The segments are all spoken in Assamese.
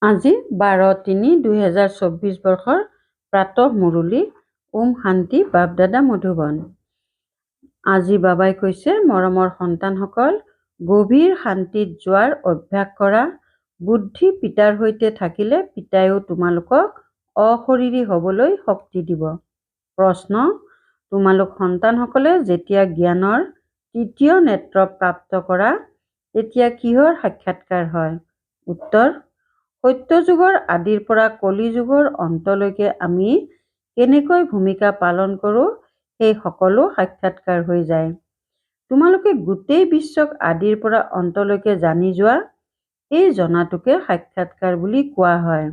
আজি 12-3-2024 বৰ্ষৰ প্ৰাতঃ মুৰলী। ওম শান্তি। বাপ-দাদা মধুবন। আজি বাবাই কৈছে, মৰমৰ সন্তানসকল, গভীৰ শান্তিত যোৱাৰ অভ্যাস কৰা। বুদ্ধি পিতাৰ সৈতে থাকিলে পিতাইও তোমালোকক অশৰীৰী হ'বলৈ শক্তি দিব। প্ৰশ্ন: তোমালোক সন্তানসকলে যেতিয়া জ্ঞানৰ তৃতীয় নেত্ৰ প্ৰাপ্ত কৰা তেতিয়া কিহৰ সাক্ষাৎকাৰ হয়? উত্তৰ: সত্যযুগৰ আদিৰ পৰা কলিযুগৰ অন্তলৈকে আমি কেনেকৈ ভূমিকা পালন কৰোঁ সেই সকলো সাক্ষাৎকাৰ হৈ যায়। তোমালোকে গোটেই বিশ্বক আদিৰ পৰা অন্তলৈকে জানি যোৱা, এই জনাটোকে সাক্ষাৎকাৰ বুলি কোৱা হয়।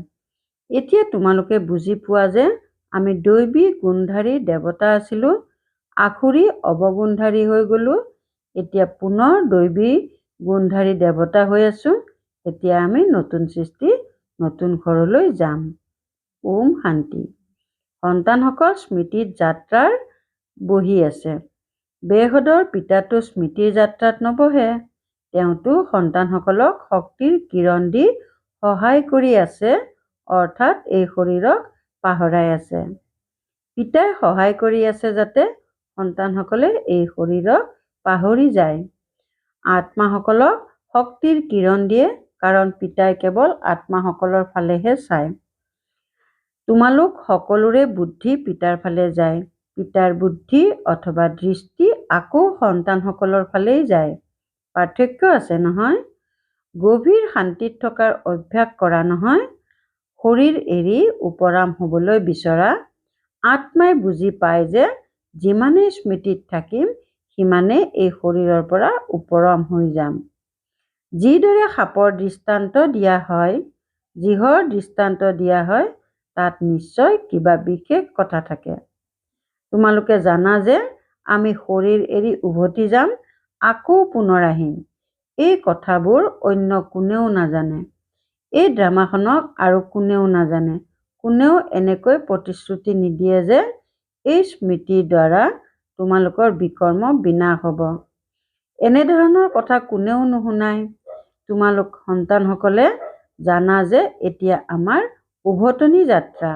এতিয়া তোমালোকে বুজি পোৱা যে আমি দৈৱী গুণধাৰী দেৱতা আছিলোঁ, আসুৰী অৱগুণধাৰী হৈ গ'লো, এতিয়া পুনৰ দৈৱী গুণধাৰী দেৱতা হৈ আছো। এতিয়া আমি নতুন সৃষ্টি, নতুন ঘৰলৈ যাম। ওম শান্তি। সন্তানসকল স্মৃতিত যাত্ৰাৰ বহি আছে। বেহদৰ পিতাটো স্মৃতিৰ যাত্ৰাত নবহে। তেওঁতো সন্তানসকলক শক্তিৰ কিৰণ দি সহায় কৰি আছে, অৰ্থাৎ এই শৰীৰক পাহৰাই আছে। পিতাই সহায় কৰি আছে যাতে সন্তানসকলে এই শৰীৰক পাহৰি যায়। আত্মাসকলক শক্তিৰ কিৰণ দিয়ে, কাৰণ পিতাই কেৱল আত্মাসকলৰ ফালেহে চায়। তোমালোক সকলোৰে বুদ্ধি পিতাৰ ফালে যায়। পিতাৰ বুদ্ধি অথবা দৃষ্টি আকৌ সন্তানসকলৰ ফালেই যায়। পাৰ্থক্য আছে নহয়? গভীৰ শান্তিত থকাৰ অভ্যাস কৰা নহয়। শৰীৰ এৰি উপৰাম হ'বলৈ বিচৰা। আত্মাই বুজি পায় যে যিমানেই স্মৃতিত থাকিম সিমানেই এই শৰীৰৰ পৰা উপৰম হৈ যাম। যিদৰে সাপৰ দৃষ্টান্ত দিয়া হয়, যিহৰ দৃষ্টান্ত দিয়া হয় তাত নিশ্চয় কিবা বিশেষ কথা থাকে। তোমালোকে জানা যে আমি শৰীৰ এৰি উভতি যাম, আকৌ পুনৰ আহিম। এই কথাবোৰ অন্য কোনেও নাজানে। এই ড্ৰামাখনক আৰু কোনেও নাজানে। কোনেও এনেকৈ প্ৰতিশ্ৰুতি নিদিয়ে যে এই স্মৃতিৰ দ্বাৰা তোমালোকৰ বিকৰ্ম বিনাশ হ'ব। এনেধৰণৰ কথা কোনেও নুশুনায়। তোমালোক সন্তানসকলে জানা যে এতিয়া আমাৰ উভতনি যাত্ৰা।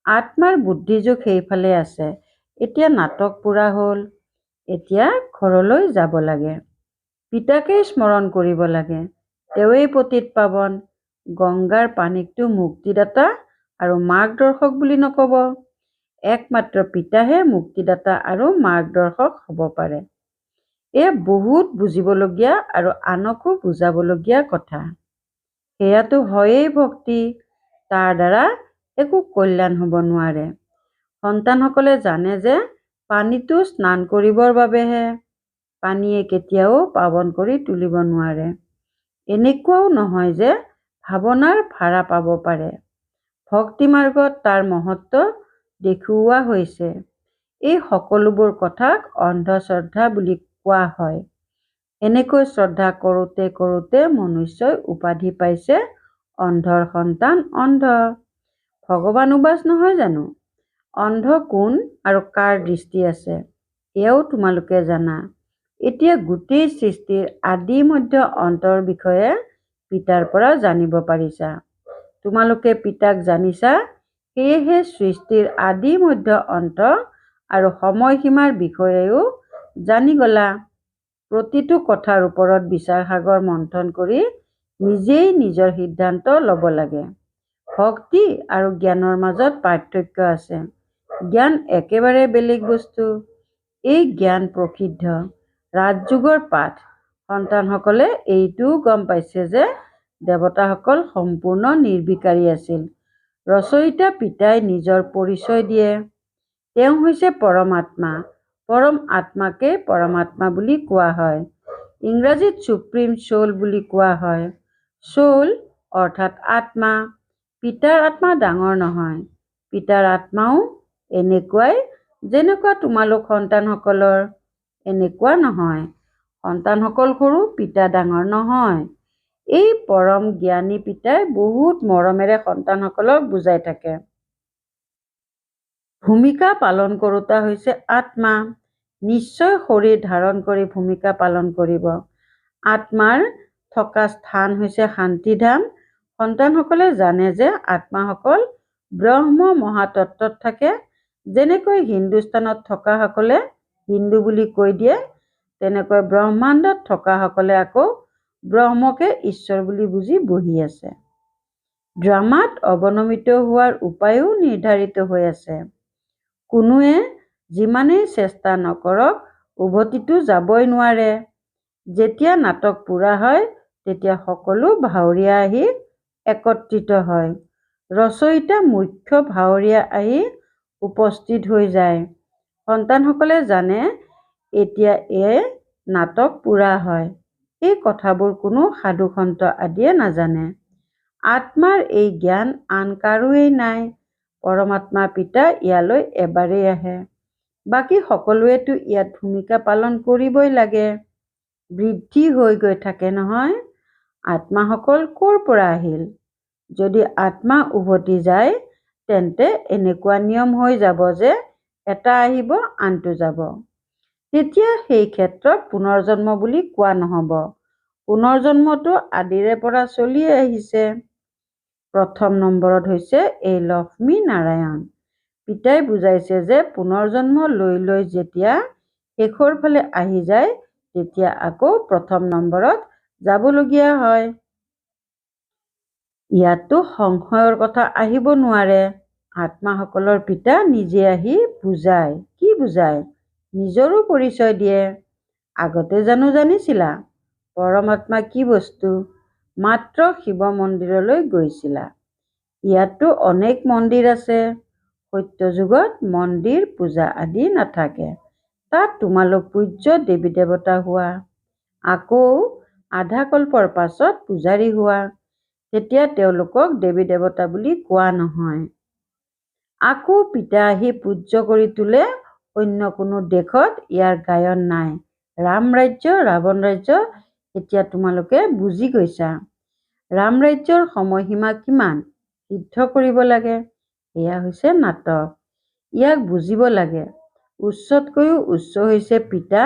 আত্মাৰ বুদ্ধিযোগ সেইফালে আছে। এতিয়া নাটক পুৰা হ'ল। এতিয়া ঘৰলৈ যাব লাগে। পিতাকেই স্মৰণ কৰিব লাগে। তেওঁৱেই পতিত পাৱন। গংগাৰ পানীকটো মুক্তিদাতা আৰু মাৰ্গদৰ্শক বুলি নক'ব। একমাত্ৰ পিতাহে মুক্তিদাতা আৰু মাৰ্গদৰ্শক হ'ব পাৰে। এয়া বহুত বুজিবলগীয়া আৰু আনকো বুজাবলগীয়া কথা। সেয়াতো হয়েই ভক্তি। তাৰ দ্বাৰা একো কল্যাণ হ'ব নোৱাৰে। সন্তানসকলে জানে যে পানীটো স্নান কৰিবৰ বাবেহে। পানীয়ে কেতিয়াও পাৱন কৰি তুলিব নোৱাৰে। এনেকুৱাও নহয় যে ভাৱনাৰ ভাড়া পাব পাৰে। ভক্তি মাৰ্গত তাৰ মহত্ব দেখুওৱা হৈছে। এই সকলোবোৰ কথাক অন্ধশ্ৰদ্ধা বুলি কোৱা হয়। এনেকৈ শ্ৰদ্ধা কৰোঁতে কৰোঁতে মনুষ্যই উপাধি পাইছে অন্ধৰ সন্তান অন্ধ। ভগৱান উবাচ নহয় জানো? অন্ধ কোন আৰু কাৰ দৃষ্টি আছে, এয়াও তোমালোকে জানা। এতিয়া গোটেই সৃষ্টিৰ আদি মধ্য অন্তৰ বিষয়ে পিতাৰ পৰা জানিব পাৰিছা। তোমালোকে পিতাক জানিছা, সেয়েহে সৃষ্টিৰ আদি মধ্য অন্ত আৰু সময়সীমাৰ বিষয়েও জানি গলা। প্ৰতিটো কথাৰ ওপৰত বিচাৰ সাগৰ মন্থন কৰি নিজেই নিজৰ সিদ্ধান্ত ল'ব লাগে। ভক্তি আৰু জ্ঞানৰ মাজত পাৰ্থক্য আছে। জ্ঞান একেবাৰে বেলেগ বস্তু। এই জ্ঞান প্ৰসিদ্ধ ৰাজযোগৰ পাঠ। সন্তানসকলে এইটোও গম পাইছে যে দেৱতাসকল সম্পূৰ্ণ নিৰ্বিকাৰী আছিল। ৰচয়িতা পিতাই নিজৰ পৰিচয় দিয়ে। তেওঁ হৈছে পৰমাত্মা। পৰম আত্মাকে পৰমাত্মা বুলি কোৱা হয়। ইংৰাজীত সুপ্ৰিম সোল বুলি কোৱা হয়। সোল অৰ্থাৎ আত্মা। পিতাৰ আত্মা ডাঙৰ নহয়। পিতাৰ আত্মাও এনেকুৱাই যেনেকুৱা তোমালোক সন্তানসকলৰ। এনেকুৱা নহয়। সন্তানসকল সৰু, পিতা ডাঙৰ নহয়। এই পৰম জ্ঞানী পিতাই বহুত মৰমেৰে সন্তানসকলক বুজাই থাকে। ভূমিকা পালন কৰোঁতা হৈছে আত্মা। নিশ্চয় শৰীৰ ধাৰণ কৰি ভূমিকা পালন কৰিব। আত্মাৰ থকা স্থান হৈছে শান্তিধাম। সন্তানসকলে জানে যে আত্মাসকল ব্ৰহ্ম মহাতত্ত্বত থাকে। যেনেকৈ হিন্দুস্তানত থকাসকলে হিন্দু বুলি কৈ দিয়ে, তেনেকৈ ব্ৰহ্মাণ্ডত থকাসকলে আকৌ ব্ৰহ্মকে ঈশ্বৰ বুলি বুজি বহি আছে। ড্ৰামাত অৱনমিত হোৱাৰ উপায়ো নিৰ্ধাৰিত হৈ আছে। কোনোৱে যিমানেই চেষ্টা নকৰক উভতিটো যাবই নোৱাৰে। যেতিয়া নাটক পূৰা হয় তেতিয়া সকলো ভাৱৰীয়া আহি একত্ৰিত হয়। ৰচয়িতা মুখ্য ভাৱৰীয়া আহি উপস্থিত হৈ যায়। সন্তানসকলে জানে এতিয়া নাটক পূৰা হয়। এই কথাবোৰ কোনো সাধুসন্ত আদিয়ে নাজানে। আত্মাৰ এই জ্ঞান আন কাৰোৱেই নাই। পৰমাত্মা পিতা ইয়ালৈ এবাৰেই আহে। বাকী সকলোৱেতো ইয়াত ভূমিকা পালন কৰিবই লাগে। বৃদ্ধি হৈ গৈ থাকে নহয়। আত্মাসকল ক'ৰ পৰা আহিল? যদি আত্মা উভতি যায় তেন্তে এনেকুৱা নিয়ম হৈ যাব যে এটা আহিব আনটো যাব। তেতিয়া সেই ক্ষেত্ৰত পুনৰ্জন্ম বুলি কোৱা নহ'ব। পুনৰ্জন্মটো আদিৰে পৰা চলি আহিছে। প্ৰথম নম্বৰত হৈছে এই লক্ষ্মী নাৰায়ণ। পিতাই বুজাইছে যে পুনৰ্জন্ম লৈ লৈ যেতিয়া শেষৰ ফালে আহি যায় তেতিয়া আকৌ প্ৰথম নম্বৰত যাবলগীয়া হয়। ইয়াতো সংশয়ৰ কথা আহিব নোৱাৰে। আত্মাসকলৰ পিতা নিজে আহি বুজায়। কি বুজায়? নিজৰো পৰিচয় দিয়ে। আগতে জানো জানিছিলা পৰমাত্মা কি বস্তু? মাত্ৰ শিৱ মন্দিৰলৈ গৈছিলা। ইয়াতো অনেক মন্দিৰ আছে। সত্য যুগত মন্দিৰ পূজা আদি নাথাকে। তাত তোমালোক পূজ্য দেৱী দেৱতা হোৱা। আকৌ আধা কল্পৰ পাছত পূজাৰী হোৱা। তেতিয়া তেওঁলোকক দেৱী দেৱতা বুলি কোৱা নহয়। আকৌ পিতা আহি পূজ্য কৰি তোলে। অন্য কোনো দেশত ইয়াৰ গায়ন নাই। ৰাম ৰাজ্য, ৰাৱণ ৰাজ্য এতিয়া তোমালোকে বুজি গৈছা। ৰাম ৰাজ্যৰ সময়সীমা কিমান? সিদ্ধ কৰিব লাগে। এয়া হৈছে নাটক। ইয়াক বুজিব লাগে। উচ্চতকৈও উচ্চ হৈছে পিতা,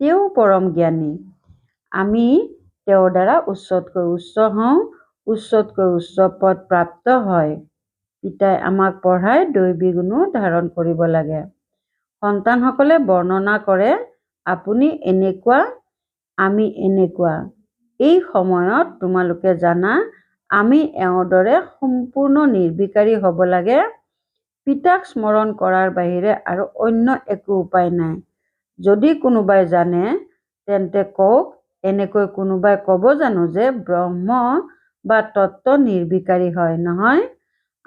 তেওঁ পৰম জ্ঞানী। আমি তেওঁৰ দ্বাৰা উচ্চতকৈ উচ্চ হওঁ, উচ্চতকৈ উচ্চ পদ প্ৰাপ্ত হয়। পিতাই আমাক পঢ়াই দৈবী গুণো ধাৰণ কৰিব লাগে। সন্তানসকলে বৰ্ণনা কৰে আপুনি এনেকুৱা, আমি এনেকুৱা। এই সময়ত তোমালোকে জানা আমি এওঁৰ দৰে সম্পূৰ্ণ নিৰ্বিকাৰী হ'ব লাগে। পিতাক স্মৰণ কৰাৰ বাহিৰে আৰু অন্য একো উপায় নাই। যদি কোনোবাই জানে তেন্তে কওক। এনেকৈ কোনোবাই ক'ব জানো যে ব্ৰহ্ম বা তত্ত্ব নিৰ্বিকাৰী হয়? নহয়,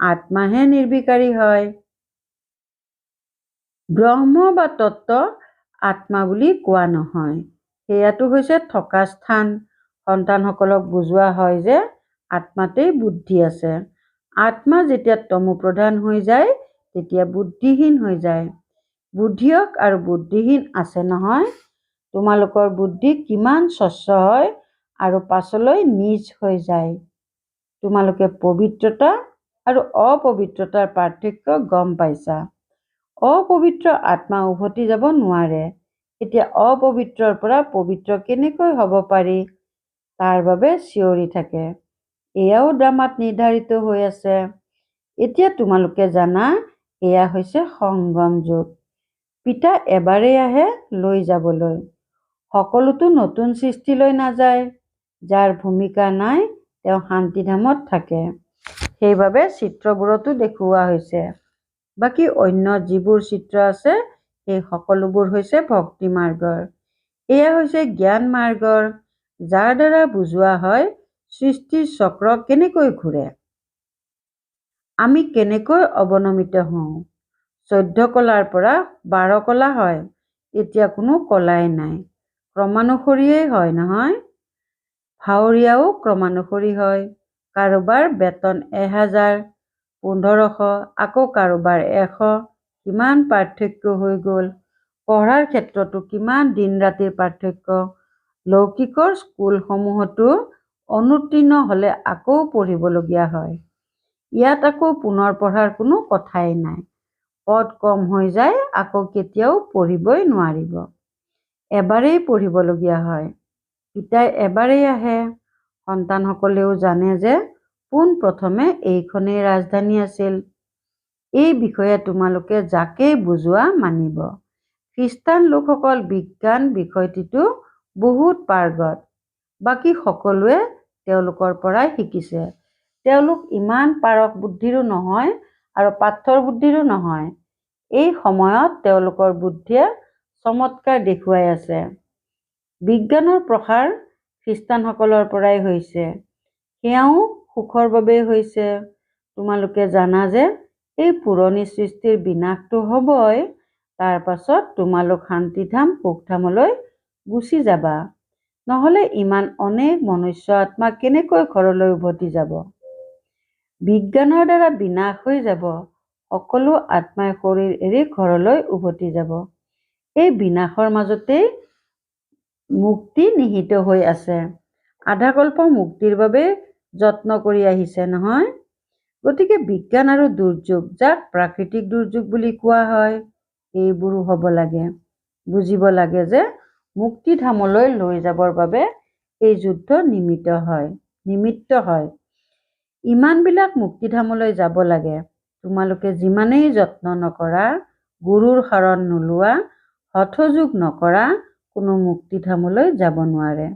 আত্মাহে নিৰ্বিকাৰী হয়। ব্ৰহ্ম বা তত্ত্ব আত্মা বুলি কোৱা নহয়। সেয়াটো হৈছে থকা স্থান। সন্তানসকলক বুজোৱা হয় যে আত্মাতেই বুদ্ধি আছে। আত্মা যেতিয়া তমোপ্ৰধান হৈ যায় তেতিয়া বুদ্ধিহীন হৈ যায়। বুদ্ধিয়ক আৰু বুদ্ধিহীন আছে নহয়। তোমালোকৰ বুদ্ধি কিমান স্বচ্ছ হয় আৰু পাছলৈ নীচ হৈ যায়। তোমালোকে পবিত্ৰতা আৰু অপবিত্ৰতাৰ পাৰ্থক্য গম পাইছা। অপবিত্ৰ আত্মা উভতি যাব নোৱাৰে। এতিয়া অপবিত্ৰৰ পৰা পবিত্ৰ কেনেকৈ হ'ব পাৰি তাৰ বাবে চিঞৰি থাকে। এয়াও ড্ৰামাত নিৰ্ধাৰিত হৈ আছে। এতিয়া তোমালোকে জানা এয়া হৈছে সংগম যুগ। পিতা এবাৰেই আহে লৈ যাবলৈ। সকলোতো নতুন সৃষ্টি লৈ নাযায়। যাৰ ভূমিকা নাই তেওঁ শান্তিধামত থাকে। সেইবাবে চিত্ৰবোৰতো দেখুওৱা হৈছে। বাকী অন্য যিবোৰ চিত্ৰ আছে সেই সকলোবোৰ হৈছে ভক্তি মাৰ্গৰ। এয়া হৈছে জ্ঞান মাৰ্গৰ, যাৰ দ্বাৰা বুজোৱা হয় সৃষ্টিৰ চক্ৰ কেনেকৈ ঘূৰে। আমি কেনেকৈ অৱনমিত হওঁ। 14 কলাৰ পৰা 12 কলা হয়। এতিয়া কোনো কলাই নাই। ক্ৰমানুসৰিয়েই হয় নহয়। ভাৱৰীয়াও ক্ৰমানুসৰি হয়। কাৰোবাৰ বেতন 1000, 1500, আকৌ কাৰোবাৰ 100। কিমান পাৰ্থক্য হৈ গ'ল। পঢ়াৰ ক্ষেত্ৰতো কিমান দিন ৰাতিৰ পাৰ্থক্য। লৌকিকৰ স্কুলসমূহতো অনুত্তীৰ্ণ হ'লে আকৌ পঢ়িবলগীয়া হয়। ইয়াত আকৌ পুনৰ পঢ়াৰ কোনো কথাই নাই। পদ কম হৈ যায় আকৌ কেতিয়াও পঢ়িবই নোৱাৰিব। এবাৰেই পঢ়িবলগীয়া হয়। পিতাই এবাৰেই আহে। সন্তানসকলেও জানে যে পোনপ্ৰথমে এইখনেই ৰাজধানী আছিল। এই বিষয়ে তোমালোকে যাকেই বুজোৱা মানিব। খ্ৰীষ্টান লোকসকল বিজ্ঞান বিষয়টিতো বহুত পাৰ্গত। বাকী সকলোৱে তেওঁলোকৰ পৰাই শিকিছে। তেওঁলোক ইমান পাৰক বুদ্ধিৰো নহয় আৰু পাথৰ বুদ্ধিৰো নহয়। এই সময়ত তেওঁলোকৰ বুদ্ধিয়ে চমৎকাৰ দেখুৱাই আছে। বিজ্ঞানৰ প্ৰসাৰ খ্ৰীষ্টানসকলৰ পৰাই হৈছে। সেয়াও সুখৰ বাবেই হৈছে। তোমালোকে জানা যে এই পুৰণি সৃষ্টিৰ বিনাশটো হ'বই। তাৰ পাছত তোমালোক শান্তিধাম সুখধামলৈ গুচি যাবা। নহ'লে ইমান অনেক মনুষ্য আত্মা কেনেকৈ ঘৰলৈ উভতি যাব? বিজ্ঞানৰ দ্বাৰা বিনাশ হৈ যাব। সকলো আত্মাই শৰীৰ এৰি ঘৰলৈ উভতি যাব। এই বিনাশৰ মাজতেই মুক্তি নিহিত হৈ আছে। আধাকল্প মুক্তিৰ বাবে যত্ন কৰি আহিছে নহয়। গতিকে বিজ্ঞান আৰু দুৰ্যোগ, যাক প্ৰাকৃতিক দুৰ্যোগ বুলি কোৱা হয়, এইবোৰো হ'ব লাগে। বুজিব লাগে যে মুক্তিধামলৈ লৈ যাবৰ বাবে এই যুদ্ধ নিমিত্ত হয়। ইমানবিলাক মুক্তিধামলৈ যাব লাগে। তোমালোকে যিমানেই যত্ন নকৰা, গুৰুৰ শৰণ নোলোৱা, হঠযোগ নকৰা, কোনো মুক্তিধামলৈ যাব নোৱাৰে।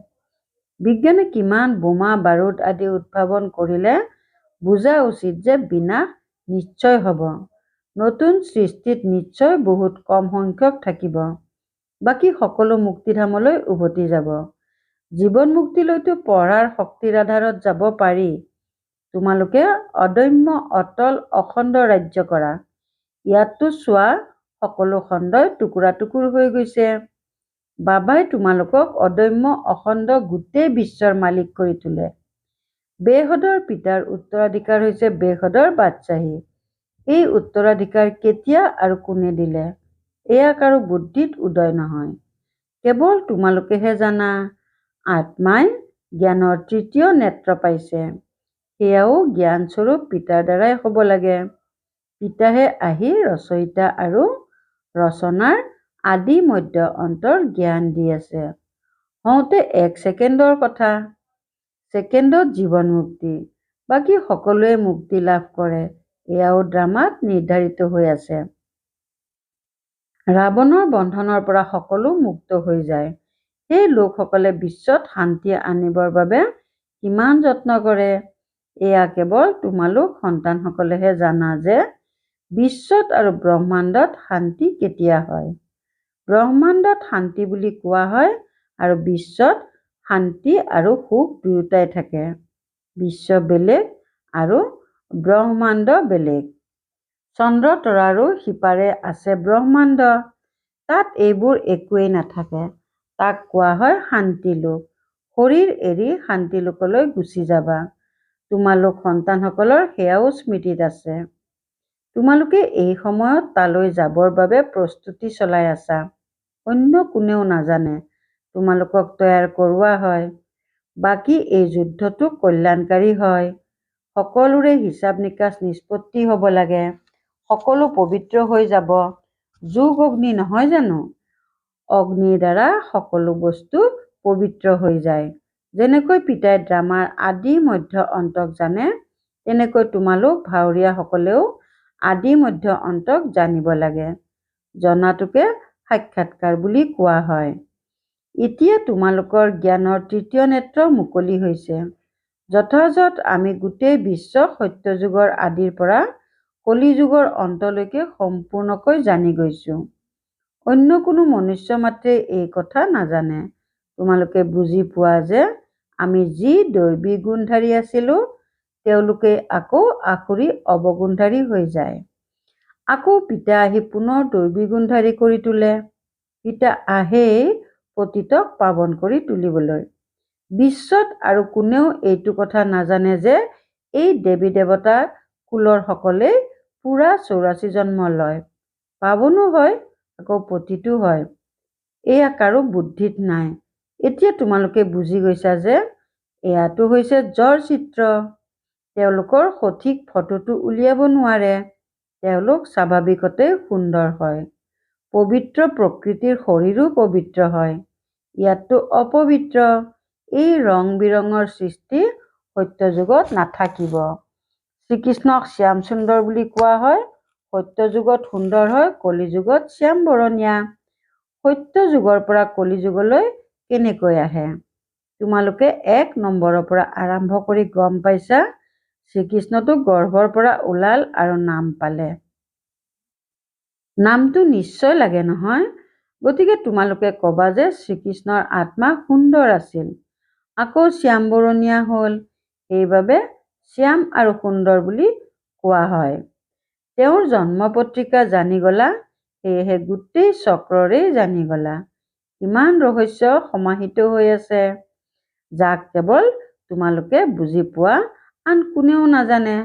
বিজ্ঞানে কিমান বোমা বাৰুদ আদি উদ্ভাৱন কৰিলে বুজা উচিত যে বিনাশ নিশ্চয় হ'ব। নতুন সৃষ্টিত নিশ্চয় বহুত কম সংখ্যক থাকিব। বাকী সকলো মুক্তিধামলৈ উভতি যাব। জীৱন মুক্তিলৈতো পঢ়াৰ শক্তিৰ আধাৰত যাব পাৰি। তোমালোকে অদম্য অটল অখণ্ড ৰাজ্য কৰা। ইয়াততো চোৱা, সকলো খণ্ডই টুকুৰা টুকুৰ হৈ গৈছে। বাবাই তোমালোকক অদম্য অখণ্ড গোটেই বিশ্বৰ মালিক কৰি তোলে। বেহদৰ পিতাৰ উত্তৰাধিকাৰ হৈছে বেহদৰ বাদশ্বাহী। এই উত্তৰাধিকাৰ কেতিয়া আৰু কোনে দিলে, এয়া কাৰো বুদ্ধিত উদয় নহয়। কেৱল তোমালোকেহে জানা। আত্মাই জ্ঞানৰ তৃতীয় নেত্ৰ পাইছে। সেয়াও জ্ঞানস্বৰূপ পিতাৰ দ্বাৰাই হ'ব লাগে। পিতাহে আহি ৰচয়িতা আৰু ৰচনাৰ আদি মধ্য অন্তৰ জ্ঞান দি আছে। হওঁতে 1 ছেকেণ্ডৰ কথা। ছেকেণ্ডত জীৱন মুক্তি। বাকী সকলোৱে মুক্তি লাভ কৰে। এয়াও ড্ৰামাত নিৰ্ধাৰিত হৈ আছে। ৰাৱণৰ বন্ধনৰ পৰা সকলো মুক্ত হৈ যায়। সেই লোকসকলে বিশ্বত শান্তি আনিবৰ বাবে কিমান যত্ন কৰে। এয়া কেৱল তোমালোক সন্তানসকলেহে জানা যে বিশ্বত আৰু ব্ৰহ্মাণ্ডত শান্তি কেতিয়া হয়। ব্ৰহ্মাণ্ডত শান্তি বুলি কোৱা হয় আৰু বিশ্বত শান্তি আৰু সুখ দুয়োটাই থাকে। বিশ্ব বেলেগ আৰু ব্ৰহ্মাণ্ড বেলেগ। চন্দ্ৰ তৰাৰো সিপাৰে আছে ব্ৰহ্মাণ্ড। তাত এইবোৰ একোৱেই নাথাকে। তাক কোৱা হয় শান্তিলোক। শৰীৰ এৰি শান্তিলোকলৈ গুচি যাবা। তোমালোক সন্তানসকলৰ সেয়াও স্মৃতিত আছে। তোমালোকে এই সময়ত তালৈ যাবৰ বাবে প্ৰস্তুতি চলাই আছা। অন্য কোনেও নাজানে। তোমালোকক তৈয়াৰ কৰোৱা হয়। বাকী এই যুদ্ধটো কল্যাণকাৰী হয়। সকলোৰে হিচাপ নিকাচ নিষ্পত্তি হ'ব লাগে। সকলো পবিত্ৰ হৈ যাব। যোগ অগ্নি নহয় জানো? অগ্নিৰ দ্বাৰা সকলো বস্তু পবিত্ৰ হৈ যায়। যেনেকৈ পিতাই ড্ৰামাৰ আদি মধ্য অন্তক জানে, তেনেকৈ তোমালোক ভাৱৰীয়াসকলেও আদি মধ্য অন্তক জানিব লাগে। জনাটোকে সাক্ষাৎকাৰ বুলি কোৱা হয়। এতিয়া তোমালোকৰ জ্ঞানৰ তৃতীয় নেত্ৰ মুকলি হৈছে। যথাযথ আমি গোটেই বিশ্বক সত্যযুগৰ আদিৰ পৰা কলিযুগৰ অন্তলৈকে সম্পূৰ্ণকৈ জানি গৈছো। অন্য কোনো মনুষ্য মাত্ৰেই এই কথা নাজানে। তোমালোকে বুজি পোৱা যে আমি যি দৈবী গুণধাৰী আছিলো, তেওঁলোকে আকৌ আসুৰী অৱগুণধাৰী হৈ যায়। আকৌ পিতা আহি পুনৰ দৈবী গুণধাৰী কৰি তোলে। পিতা আহেই পতিতক পাৱন কৰি তুলিবলৈ। বিশ্বত আৰু কোনেও এইটো কথা নাজানে যে এই দেৱী দেৱতা কুলৰ সকলেই পুৰা 84 জন্ম লয়, পাৱনো হয়, আকৌ পতিতো হয়। এয়া কাৰো বুদ্ধিত নাই। এতিয়া তোমালোকে বুজি গৈছা যে এয়াটো হৈছে জড় চিত্ৰ। তেওঁলোকৰ সঠিক ফটোটো উলিয়াব নোৱাৰে। তেওঁলোক স্বাভাৱিকতেই সুন্দৰ হয়। পবিত্ৰ প্ৰকৃতিৰ শৰীৰো পবিত্ৰ হয়। ইয়াততো অপবিত্ৰ। এই ৰং বিৰঙৰ সৃষ্টি সত্য যুগত নাথাকিব। শ্ৰীকৃষ্ণক শ্যাম সুন্দৰ বুলি কোৱা হয়। সত্য যুগত সুন্দৰ হয়, কলি যুগত শ্যাম বৰণীয়া। সত্য যুগৰ পৰা কলি যুগলৈ কেনেকৈ আহে? তোমালোকে 1 নম্বৰৰ পৰা আৰম্ভ কৰি গম পাইছা। শ্ৰীকৃষ্ণটো গৰ্ভৰ পৰা ওলাল আৰু নাম পালে। নামটো নিশ্চয় লাগে নহয়। গতিকে তোমালোকে ক'বা যে শ্ৰীকৃষ্ণৰ আত্মা সুন্দৰ আছিল, আকৌ শ্যাম বৰণীয়া হ'ল, সেইবাবে শ্যাম আৰু সুন্দৰ বুলি কোৱা হয়। তেওঁৰ জন্ম পত্ৰিকা জানি গলা, সেয়েহে গোটেই চক্ৰৰেই জানি গলা। ইমান ৰহস্য সমাহিত হৈ আছে, যাক কেৱল তোমালোকে বুজি পোৱা, আন কোনেও নাজানে।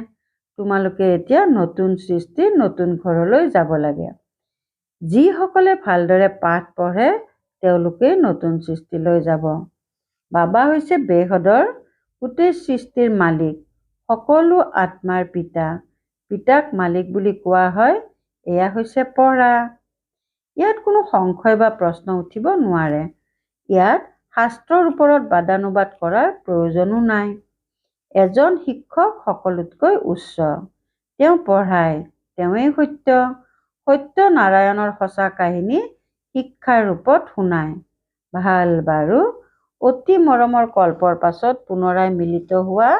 তোমালোকে এতিয়া নতুন সৃষ্টিৰ নতুন ঘৰলৈ যাব লাগে। যিসকলে ভালদৰে পাঠ পঢ়ে তেওঁলোকেই নতুন সৃষ্টিলৈ যাব। বাবা হৈছে বেহদৰ, গোটেই সৃষ্টিৰ মালিক, সকলো আত্মাৰ পিতা। পিতাক মালিক বুলি কোৱা হয়। এয়া হৈছে পঢ়া। ইয়াত কোনো সংশয় বা প্ৰশ্ন উঠিব নোৱাৰে। ইয়াত শাস্ত্ৰৰ ওপৰত বাদানুবাদ কৰাৰ প্ৰয়োজনো নাই। এজন শিক্ষক সকলোতকৈ উচ্চ। তেওঁ পঢ়ায়, তেওঁৱেই সত্য। সত্য নাৰায়ণৰ সঁচা কাহিনী শিক্ষাৰ ৰূপত শুনায়। ভাল বাৰু, অতি মৰমৰ কল্পৰ পাছত পুনৰাই মিলিত হোৱা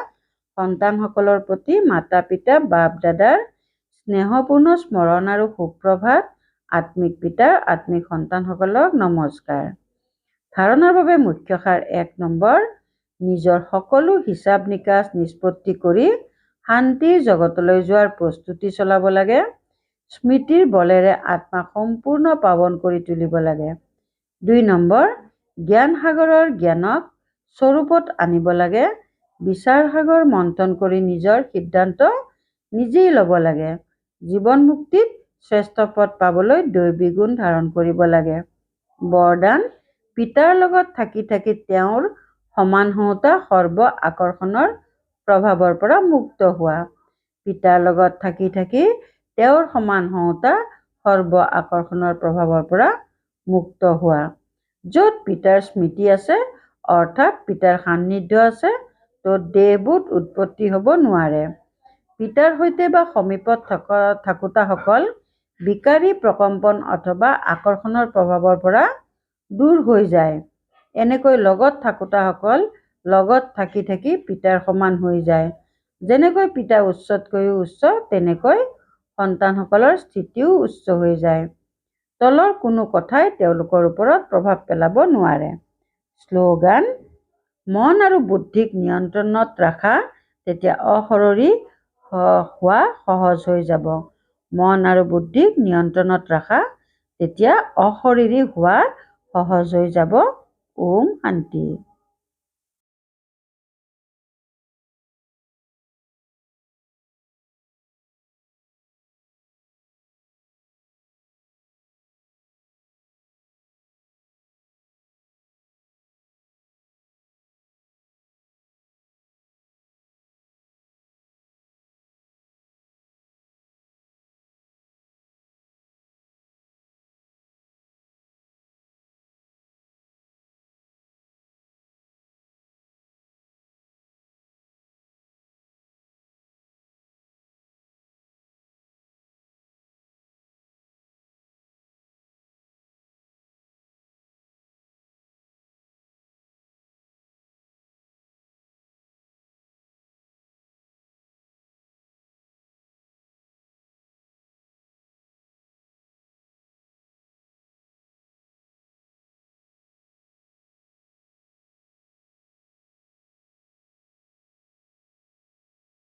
সন্তানসকলৰ প্ৰতি মাতা পিতা বাপ দাদাৰ স্নেহপূৰ্ণ স্মৰণ আৰু সুপ্ৰভাত। আত্মিক পিতাৰ আত্মিক সন্তানসকলক নমস্কাৰ। ধাৰণাৰ বাবে মুখ্য সাৰ 1 নম্বৰ, নিজৰ সকলো হিচাপ নিকাচ নিষ্পত্তি কৰি শান্তিৰ জগতলৈ যোৱাৰ প্ৰস্তুতি চলাব লাগে। স্মৃতিৰ বলেৰে আত্মাক সম্পূৰ্ণ পাৱন কৰি তুলিব লাগে। 2 নম্বৰ, জ্ঞান সাগৰৰ জ্ঞানক স্বৰূপত আনিব লাগে। বিচাৰ সাগৰ মন্থন কৰি নিজৰ সিদ্ধান্ত নিজেই ল'ব লাগে। জীৱন মুক্তিত শ্ৰেষ্ঠ পথ পাবলৈ দৈবী গুণ ধাৰণ কৰিব লাগে। বৰদান, পিতাৰ লগত থাকি থাকি তেওঁৰ সমান হওঁতা সৰ্ব আকৰ্ষণৰ প্ৰভাৱৰ পৰা মুক্ত হোৱা। পিতাৰ লগত থাকি থাকি তেওঁৰ সমান হওঁতা সৰ্ব আকৰ্ষণৰ প্ৰভাৱৰ পৰা মুক্ত হোৱা। য'ত পিতাৰ স্মৃতি আছে, অৰ্থাৎ পিতাৰ সান্নিধ্য আছে, ত'ত দেহবোধ উৎপত্তি হ'ব নোৱাৰে। পিতাৰ সৈতে বা সমীপত থাকোতাসকল বিকাৰী প্ৰকম্পন অথবা আকৰ্ষণৰ প্ৰভাৱৰ পৰা দূৰ হৈ যায়। এনেকৈ লগত থাকোতাসকল লগত থাকি থাকি পিতাৰ সমান হৈ যায়। যেনেকৈ পিতা উচ্চতকৈও উচ্চ, তেনেকৈ সন্তানসকলৰ স্থিতিও উচ্চ হৈ যায়। তলৰ কোনো কথাই তেওঁলোকৰ ওপৰত প্ৰভাৱ পেলাব নোৱাৰে। শ্লোগান, মন আৰু বুদ্ধিক নিয়ন্ত্ৰণত ৰাখা, তেতিয়া অশৰীৰী হোৱা সহজ হৈ যাব। মন আৰু বুদ্ধিক নিয়ন্ত্ৰণত ৰাখা, তেতিয়া অশৰীৰী হোৱা সহজ হৈ যাব। ওম শান্তি।